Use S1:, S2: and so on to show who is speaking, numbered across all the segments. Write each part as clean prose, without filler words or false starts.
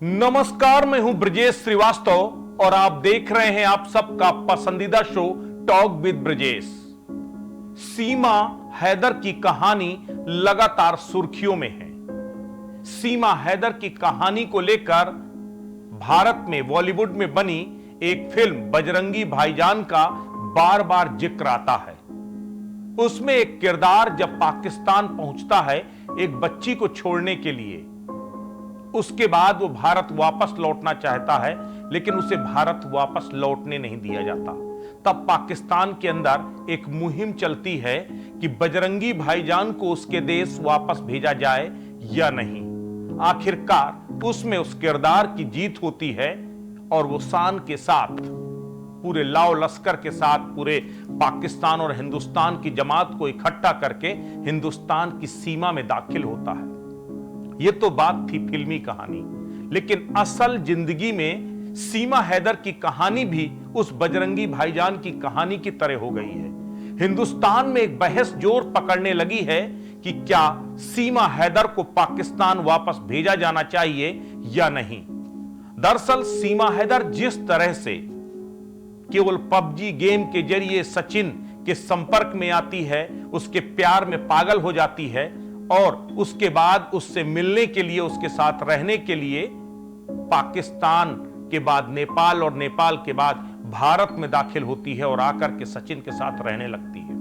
S1: नमस्कार, मैं हूं ब्रजेश श्रीवास्तव और आप देख रहे हैं आप सबका पसंदीदा शो टॉक विद ब्रजेश। सीमा हैदर की कहानी लगातार सुर्खियों में है। सीमा हैदर की कहानी को लेकर भारत में बॉलीवुड में बनी एक फिल्म बजरंगी भाईजान का बार बार जिक्र आता है। उसमें एक किरदार जब पाकिस्तान पहुंचता है एक बच्ची को छोड़ने के लिए, उसके बाद वो भारत वापस लौटना चाहता है, लेकिन उसे भारत वापस लौटने नहीं दिया जाता। तब पाकिस्तान के अंदर एक मुहिम चलती है कि बजरंगी भाईजान को उसके देश वापस भेजा जाए या नहीं। आखिरकार उसमें उस किरदार की जीत होती है और वो शान के साथ पूरे लाओ लश्कर के साथ पूरे पाकिस्तान और हिंदुस्तान की जमात को इकट्ठा करके हिंदुस्तान की सीमा में दाखिल होता है। यह तो बात थी फिल्मी कहानी, लेकिन असल जिंदगी में सीमा हैदर की कहानी भी उस बजरंगी भाईजान की कहानी की तरह हो गई है। हिंदुस्तान में एक बहस जोर पकड़ने लगी है कि क्या सीमा हैदर को पाकिस्तान वापस भेजा जाना चाहिए या नहीं। दरअसल सीमा हैदर जिस तरह से केवल पबजी गेम के जरिए सचिन के संपर्क में आती है, उसके प्यार में पागल हो जाती है और उसके बाद उससे मिलने के लिए, उसके साथ रहने के लिए पाकिस्तान के बाद नेपाल और नेपाल के बाद भारत में दाखिल होती है और आकर के सचिन के साथ रहने लगती है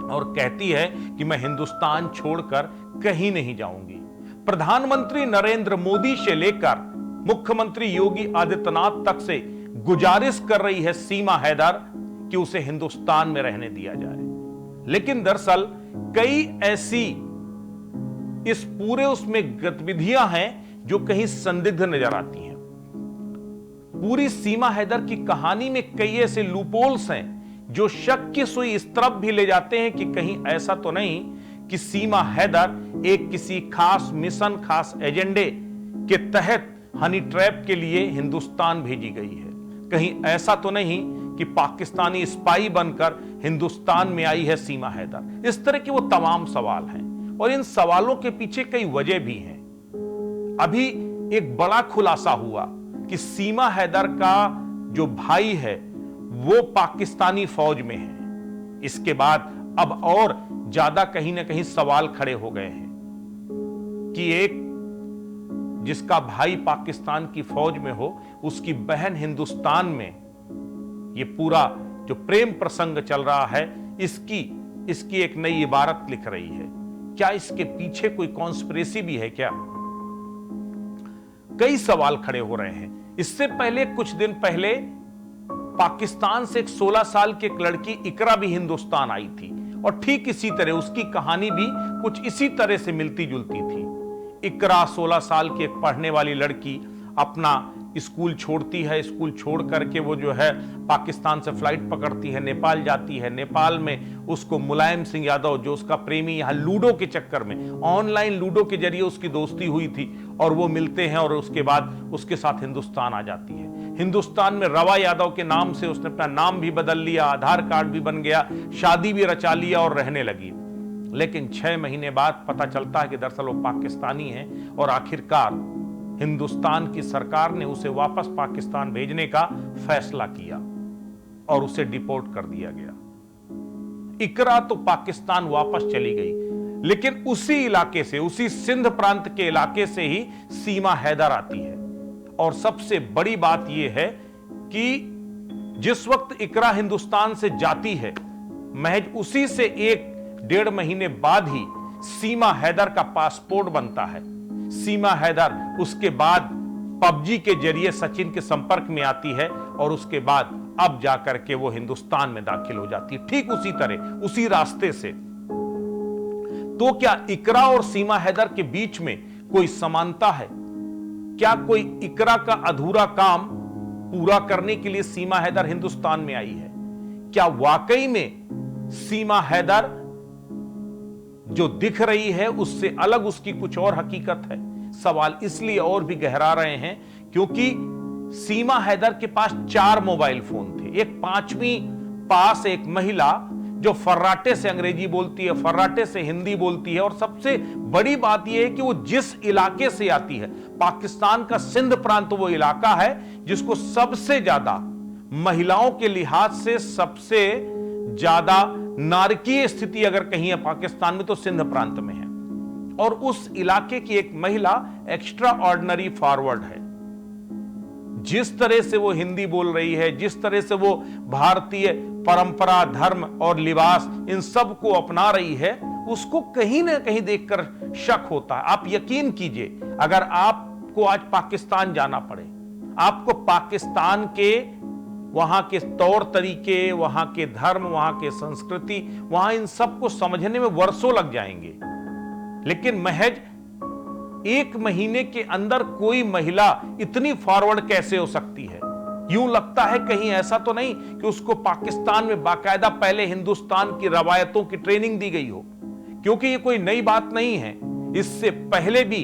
S1: और कहती है कि मैं हिंदुस्तान छोड़कर कहीं नहीं जाऊंगी। प्रधानमंत्री नरेंद्र मोदी से लेकर मुख्यमंत्री योगी आदित्यनाथ तक से गुजारिश कर रही है सीमा हैदर कि उसे हिंदुस्तान में रहने दिया जाए। लेकिन दरअसल कई ऐसी इस पूरे उसमें गतिविधियां हैं जो कहीं संदिग्ध नजर आती हैं। पूरी सीमा हैदर की कहानी में कई ऐसे लूपहोल्स हैं जो शक की सुई इस तरफ भी ले जाते हैं कि कहीं ऐसा तो नहीं कि सीमा हैदर एक किसी खास मिशन, खास एजेंडे के तहत हनी ट्रैप के लिए हिंदुस्तान भेजी गई है। कहीं ऐसा तो नहीं कि पाकिस्तानी स्पाई बनकर हिंदुस्तान में आई है सीमा हैदर। इस तरह के वो तमाम सवाल हैं और इन सवालों के पीछे कई वजह भी हैं। अभी एक बड़ा खुलासा हुआ कि सीमा हैदर का जो भाई है वो पाकिस्तानी फौज में है। इसके बाद अब और ज्यादा कहीं ना कहीं सवाल खड़े हो गए हैं कि एक जिसका भाई पाकिस्तान की फौज में हो, उसकी बहन हिंदुस्तान में, ये पूरा जो प्रेम प्रसंग चल रहा है इसकी एक नई इबारत लिख रही है। क्या इसके पीछे कोई कॉन्स्पिरेसी भी है क्या? कई सवाल खड़े हो रहे हैं। इससे पहले कुछ दिन पहले पाकिस्तान से एक 16 साल की एक लड़की इकरा भी हिंदुस्तान आई थी और ठीक इसी तरह उसकी कहानी भी कुछ इसी तरह से मिलती जुलती थी। इकरा 16 साल की एक पढ़ने वाली लड़की अपना स्कूल छोड़ती है। स्कूल छोड़ करके वो जो है पाकिस्तान से फ्लाइट पकड़ती है, नेपाल जाती है। नेपाल में उसको मुलायम सिंह यादव, जो उसका प्रेमी, यहाँ लूडो के चक्कर में, ऑनलाइन लूडो के जरिए उसकी दोस्ती हुई थी और वो मिलते हैं और उसके बाद उसके साथ हिंदुस्तान आ जाती है। हिंदुस्तान में रवा यादव के नाम से उसने अपना नाम भी बदल लिया, आधार कार्ड भी बन गया, शादी भी रचा लिया और रहने लगी। लेकिन 6 महीने बाद पता चलता है कि दरअसल वो पाकिस्तानी है और आखिरकार हिंदुस्तान की सरकार ने उसे वापस पाकिस्तान भेजने का फैसला किया और उसे डिपोर्ट कर दिया गया। इकरा तो पाकिस्तान वापस चली गई, लेकिन उसी इलाके से, उसी सिंध प्रांत के इलाके से ही सीमा हैदर आती है। और सबसे बड़ी बात यह है कि जिस वक्त इकरा हिंदुस्तान से जाती है, महज उसी से 1-1.5 महीने बाद ही सीमा हैदर का पासपोर्ट बनता है। सीमा हैदर उसके बाद पबजी के जरिए सचिन के संपर्क में आती है और उसके बाद अब जाकर के वो हिंदुस्तान में दाखिल हो जाती है, ठीक उसी तरह, उसी रास्ते से। तो क्या इकरा और सीमा हैदर के बीच में कोई समानता है? क्या कोई इकरा का अधूरा काम पूरा करने के लिए सीमा हैदर हिंदुस्तान में आई है? क्या वाकई में सीमा हैदर जो दिख रही है उससे अलग उसकी कुछ और हकीकत है? सवाल इसलिए और भी गहरा रहे हैं क्योंकि सीमा हैदर के पास 4 मोबाइल फोन थे। एक 5वीं पास एक महिला जो फर्राटे से अंग्रेजी बोलती है, फर्राटे से हिंदी बोलती है, और सबसे बड़ी बात यह है कि वो जिस इलाके से आती है, पाकिस्तान का सिंध प्रांत वो इलाका है जिसको सबसे ज्यादा महिलाओं के लिहाज से सबसे ज्यादा नारकीय स्थिति अगर कहीं है पाकिस्तान में तो सिंध प्रांत में है। और उस इलाके की एक महिला एक्स्ट्रा ऑर्डिनरी फॉरवर्ड है। जिस तरह से वो हिंदी बोल रही है, जिस तरह से वो भारतीय परंपरा, धर्म और लिबास इन सब को अपना रही है, उसको कहीं ना कहीं देखकर शक होता है। आप यकीन कीजिए, अगर आपको आज पाकिस्तान जाना पड़े, आपको पाकिस्तान के वहां के तौर तरीके, वहां के धर्म, वहां के संस्कृति, वहां इन सब को समझने में वर्षों लग जाएंगे। लेकिन महज 1 महीने के अंदर कोई महिला इतनी फॉरवर्ड कैसे हो सकती है? यूं लगता है कहीं ऐसा तो नहीं कि उसको पाकिस्तान में बाकायदा पहले हिंदुस्तान की रवायतों की ट्रेनिंग दी गई हो, क्योंकि ये कोई नई बात नहीं है। इससे पहले भी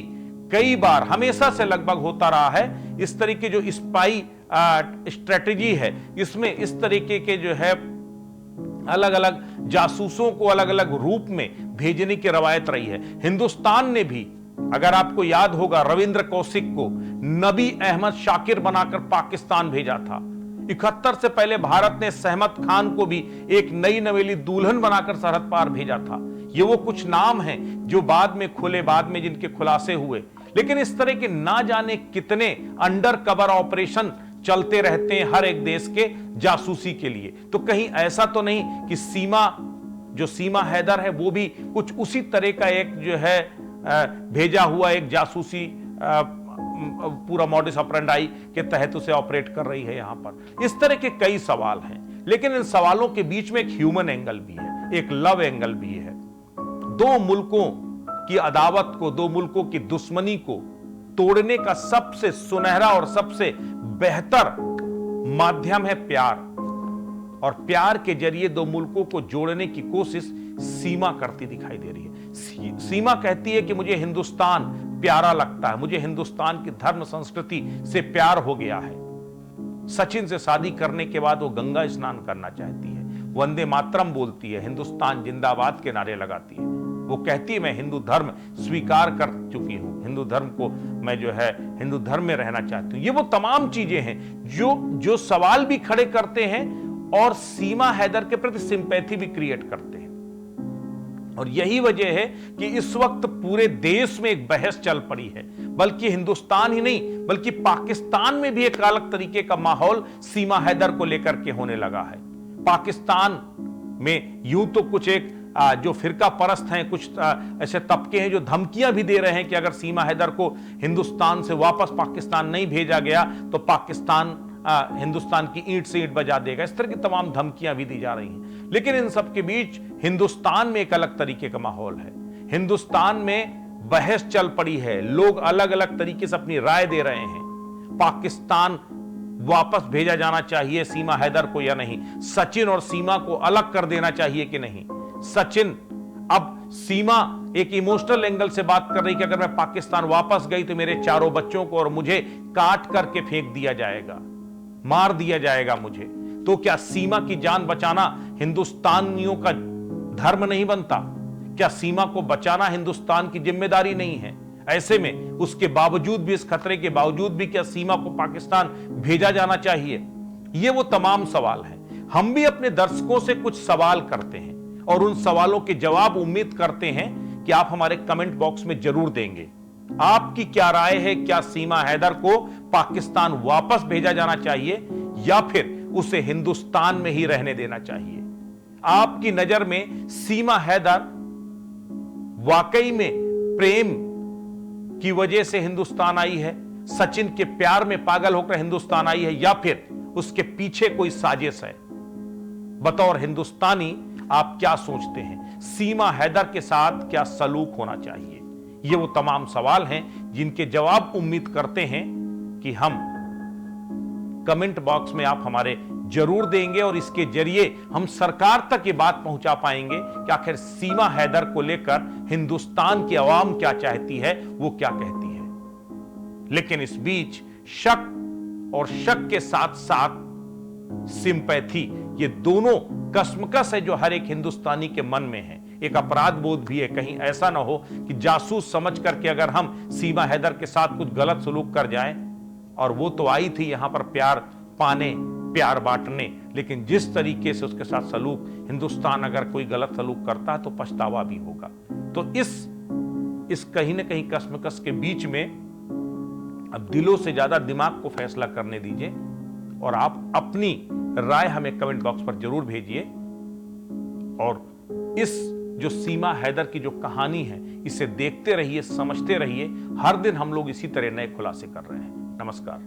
S1: कई बार, हमेशा से लगभग होता रहा है इस तरीके जो स्पाई स्ट्रेटेजी है, इसमें इस तरीके के जो है अलग अलग जासूसों को अलग अलग रूप में भेजने की रवायत रही है। हिंदुस्तान ने भी, अगर आपको याद होगा, रविंद्र कौशिक को नबी अहमद शाकिर बनाकर पाकिस्तान भेजा था। 71 से पहले भारत ने सहमत खान को भी एक नई नवेली दुल्हन बनाकर सरहद पार भेजा था। ये वो कुछ नाम हैं जो बाद में खुले, बाद में जिनके खुलासे हुए। लेकिन इस तरह के ना जाने कितने अंडर कवर ऑपरेशन चलते रहते हैं हर एक देश के जासूसी के लिए। तो कहीं ऐसा तो नहीं कि सीमा हैदर है वो भी कुछ उसी तरह का एक जो है भेजा हुआ एक जासूसी पूरा मॉडस ऑपरेंडाई के तहत उसे ऑपरेट कर रही है यहां पर। इस तरह के कई सवाल हैं, लेकिन इन सवालों के बीच में एक ह्यूमन एंगल भी है, एक लव एंगल भी है। 2 मुल्कों की अदावत को, 2 मुल्कों की दुश्मनी को तोड़ने का सबसे सुनहरा और सबसे बेहतर माध्यम है प्यार। और प्यार के जरिए 2 मुल्कों को जोड़ने की कोशिश सीमा करती दिखाई दे रही है। सीमा कहती है कि मुझे हिंदुस्तान प्यारा लगता है, मुझे हिंदुस्तान की धर्म संस्कृति से प्यार हो गया है। सचिन से शादी करने के बाद वो गंगा स्नान करना चाहती है, वंदे मातरम बोलती है, हिंदुस्तान जिंदाबाद के नारे लगाती है। वो कहती है मैं हिंदू धर्म स्वीकार कर चुकी हूं, हिंदू धर्म को मैं जो है हिंदू धर्म में रहना चाहती हूं। ये वो तमाम चीजें हैं जो सवाल भी खड़े करते हैं और सीमा हैदर के प्रति सिंपैथी भी क्रिएट करते हैं। और यही वजह है कि इस वक्त पूरे देश में एक बहस चल पड़ी है, बल्कि हिंदुस्तान ही नहीं बल्कि पाकिस्तान में भी एक अलग तरीके का माहौल सीमा हैदर को लेकर के होने लगा है। पाकिस्तान में यूं तो कुछ एक जो फिरका परस्त हैं, कुछ ऐसे तबके हैं जो धमकियां भी दे रहे हैं कि अगर सीमा हैदर को हिंदुस्तान से वापस पाकिस्तान नहीं भेजा गया तो पाकिस्तान हिंदुस्तान की ईंट से ईंट बजा देगा। इस तरह की तमाम धमकियां भी दी जा रही हैं। लेकिन इन सब के बीच हिंदुस्तान में एक अलग तरीके का माहौल है। हिंदुस्तान में बहस चल पड़ी है, लोग अलग अलग तरीके से अपनी राय दे रहे हैं। पाकिस्तान वापस भेजा जाना चाहिए सीमा हैदर को या नहीं, सचिन और सीमा को अलग कर देना चाहिए कि नहीं। सचिन, अब सीमा एक इमोशनल एंगल से बात कर रही कि अगर मैं पाकिस्तान वापस गई तो मेरे 4 बच्चों को और मुझे काट करके फेंक दिया जाएगा, मार दिया जाएगा मुझे। तो क्या सीमा की जान बचाना हिंदुस्तानियों का धर्म नहीं बनता? क्या सीमा को बचाना हिंदुस्तान की जिम्मेदारी नहीं है? ऐसे में उसके बावजूद भी, इस खतरे के बावजूद भी, क्या सीमा को पाकिस्तान भेजा जाना चाहिए? ये वो तमाम सवाल हैं। हम भी अपने दर्शकों से कुछ सवाल करते हैं और उन सवालों के जवाब उम्मीद करते हैं कि आप हमारे कमेंट बॉक्स में जरूर देंगे। आपकी क्या राय है? क्या सीमा हैदर को पाकिस्तान वापस भेजा जाना चाहिए या फिर उसे हिंदुस्तान में ही रहने देना चाहिए? आपकी नजर में सीमा हैदर वाकई में प्रेम की वजह से हिंदुस्तान आई है, सचिन के प्यार में पागल होकर हिंदुस्तान आई है, या फिर उसके पीछे कोई साजिश है? बतौर हिंदुस्तानी आप क्या सोचते हैं? सीमा हैदर के साथ क्या सलूक होना चाहिए? ये वो तमाम सवाल हैं जिनके जवाब उम्मीद करते हैं कि हम कमेंट बॉक्स में आप हमारे जरूर देंगे और इसके जरिए हम सरकार तक ये बात पहुंचा पाएंगे कि आखिर सीमा हैदर को लेकर हिंदुस्तान की आवाम क्या चाहती है, वो क्या कहती है। लेकिन इस बीच शक और शक के साथ साथ सिंपैथी, ये दोनों कश्मकश है जो हर एक हिंदुस्तानी के मन में है। एक अपराध बोध भी है, कहीं ऐसा ना हो कि जासूस समझ करके अगर हम सीमा हैदर के साथ कुछ गलत सलूक कर जाएं, और वो तो आई थी यहां पर प्यार पाने, प्यार बांटने, लेकिन जिस तरीके से उसके साथ सलूक, हिंदुस्तान अगर कोई गलत सलूक करता है तो पछतावा भी होगा। तो इस कहीं ना कहीं कश्मकश के बीच में अब दिलों से ज्यादा दिमाग को फैसला करने दीजिए, और आप अपनी राय हमें कमेंट बॉक्स पर जरूर भेजिए। और इस जो सीमा हैदर की जो कहानी है, इसे देखते रहिए, समझते रहिए। हर दिन हम लोग इसी तरह नए खुलासे कर रहे हैं। नमस्कार।